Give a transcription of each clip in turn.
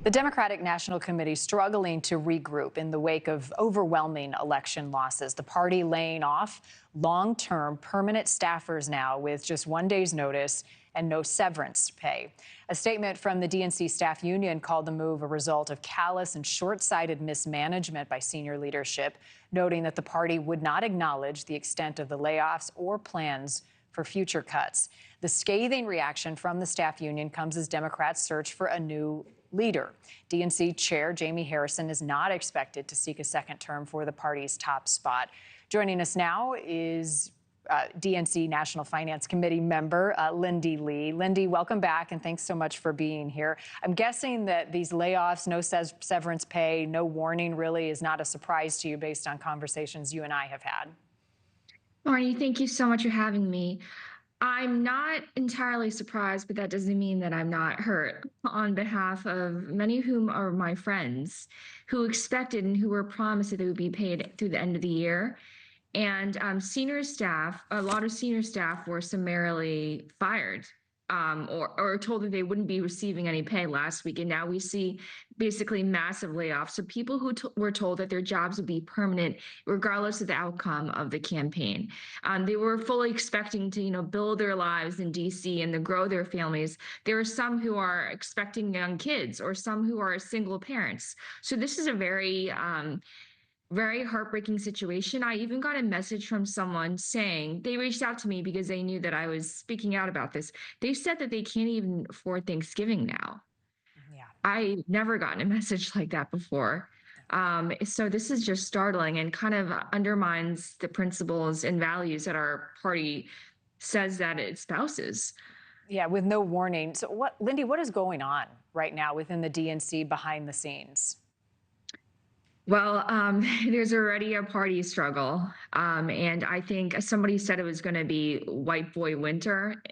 The Democratic National Committee struggling to regroup in the wake of overwhelming election losses. The party laying off long-term permanent staffers now with just 1 day's notice and no severance pay. A statement from the DNC staff union called the move a result of callous and short-sighted mismanagement by senior leadership, noting that the party would not acknowledge the extent of the layoffs or plans for future cuts. The scathing reaction from the staff union comes as Democrats search for a new leader. DNC Chair Jamie Harrison is not expected to seek a second term for the party's top spot. Joining us now is DNC National Finance Committee member Lindy Li. Lindy, welcome back, and thanks so much for being here. I'm guessing that these layoffs, no severance pay, no warning really is not a surprise to you based on conversations you and I have had. Marni, thank you so much for having me. I'm not entirely surprised, but that doesn't mean that I'm not hurt on behalf of many of whom are my friends who expected and who were promised that they would be paid through the end of the year. And senior staff, a lot of senior staff were summarily fired or told that they wouldn't be receiving any pay last week. And now we see basically massive layoffs. So people who were told that their jobs would be permanent, regardless of the outcome of the campaign. They were fully expecting to, build their lives in DC and to grow their families. There are some who are expecting young kids or some who are single parents. So this is a very heartbreaking situation. I even got a message from someone saying they reached out to me because they knew that I was speaking out about this. They said that they can't even afford Thanksgiving now. Yeah. I never gotten a message like that before. So this is just startling and kind of undermines the principles and values that our party says that it espouses. Yeah, with no warning. So Lindy, what is going on right now within the DNC behind the scenes? Well, there's already a party struggle. And I think somebody said it was going to be white boy winter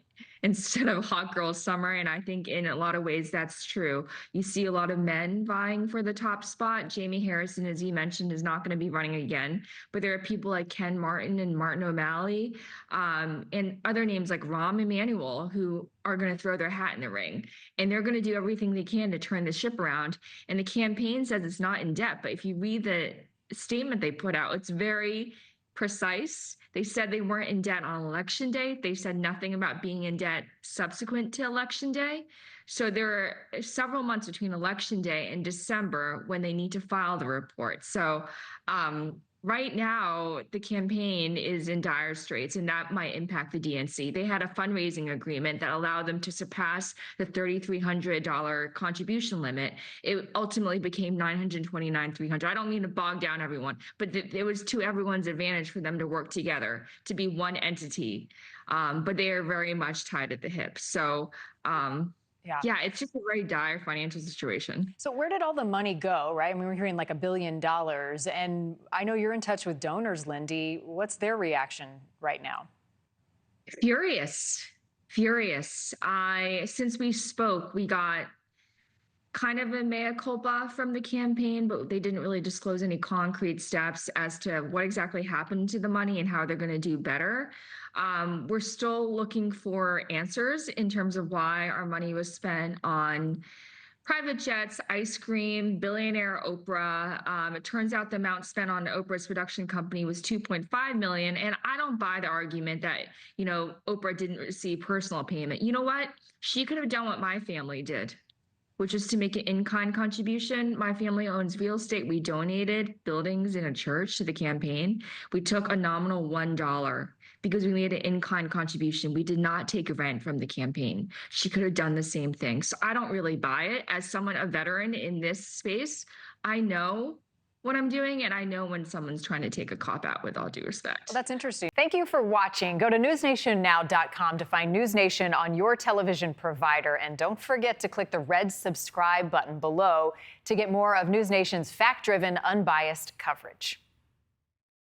instead of hot girl summer. And I think in a lot of ways that's true. You see a lot of men vying for the top spot. Jamie Harrison, as you mentioned, is not going to be running again. But there are people like Ken Martin and Martin O'Malley and other names like Rahm Emanuel who are going to throw their hat in the ring. And they're going to do everything they can to turn the ship around. And the campaign says it's not in debt. But if you read the statement they put out, it's very precise. They said they weren't in debt on election day. They said nothing about being in debt subsequent to election day. So there are several months between election day and December when they need to file the report. So right now, the campaign is in dire straits, and that might impact the DNC. They had a fundraising agreement that allowed them to surpass the $3,300 contribution limit. It ultimately became $929,300. I don't mean to bog down everyone, but it was to everyone's advantage for them to work together, to be one entity. But they are very much tied at the hip. So yeah, it's just a very dire financial situation. So where did all the money go, right? I mean, we're hearing like $1 billion. And I know you're in touch with donors, Lindy. What's their reaction right now? Furious. Since we spoke, we got kind of a mea culpa from the campaign, but they didn't really disclose any concrete steps as to what exactly happened to the money and how they're going to do better. We're still looking for answers in terms of why our money was spent on private jets, ice cream, billionaire Oprah. It turns out the amount spent on Oprah's production company was $2.5 million. And I don't buy the argument that, Oprah didn't receive personal payment. You know what? She could have done what my family did, which is to make an in-kind contribution. My family owns real estate. We donated buildings in a church to the campaign. We took a nominal $1 because we made an in-kind contribution. We did not take rent from the campaign. She could have done the same thing. So I don't really buy it. As someone, a veteran in this space, I know what I'm doing, and I know when someone's trying to take a cop out, with all due respect. Well, that's interesting. Thank you for watching. Go to newsnationnow.com to find News Nation on your television provider. And don't forget to click the red subscribe button below to get more of News Nation's fact-driven, unbiased coverage.